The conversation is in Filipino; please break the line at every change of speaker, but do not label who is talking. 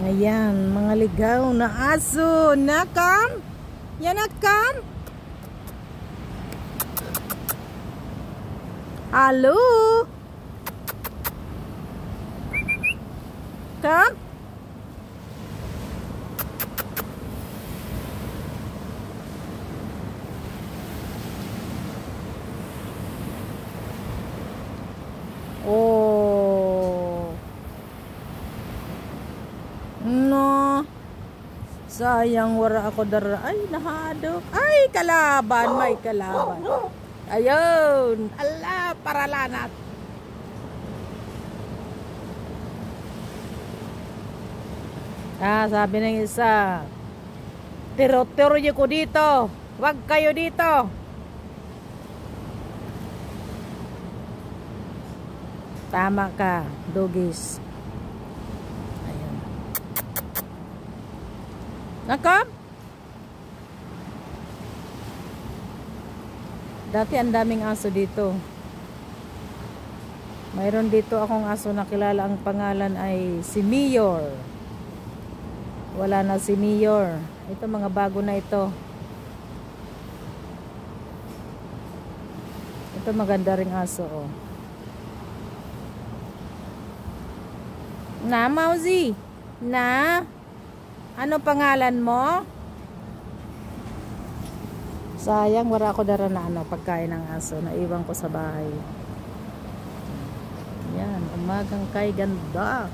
Ayan, mga ligaw na aso. Nakam? Yan nakam? Hello? Kam? Oh. No. Sayang wara ako dara. Ay, nahadok. Ay, kalaban. May kalaban. Ayun. Ala, paralanat. Sabi ng isa. Tiro-tiro niyo ko dito. Wag kayo dito. Tama ka, doggies. Ayun. Nakap? Dati ang daming aso dito. Mayroon dito akong aso na kilala, ang pangalan ay si Mayor. Wala na si Mayor. Ito mga bago na ito. Ito maganda ring aso, oh. Na, Mauzi? Na? Ano pangalan mo? Sayang, wala ako dara na pagkain ng aso. Naiwan ko sa bahay. Yan, umagang kay ganda.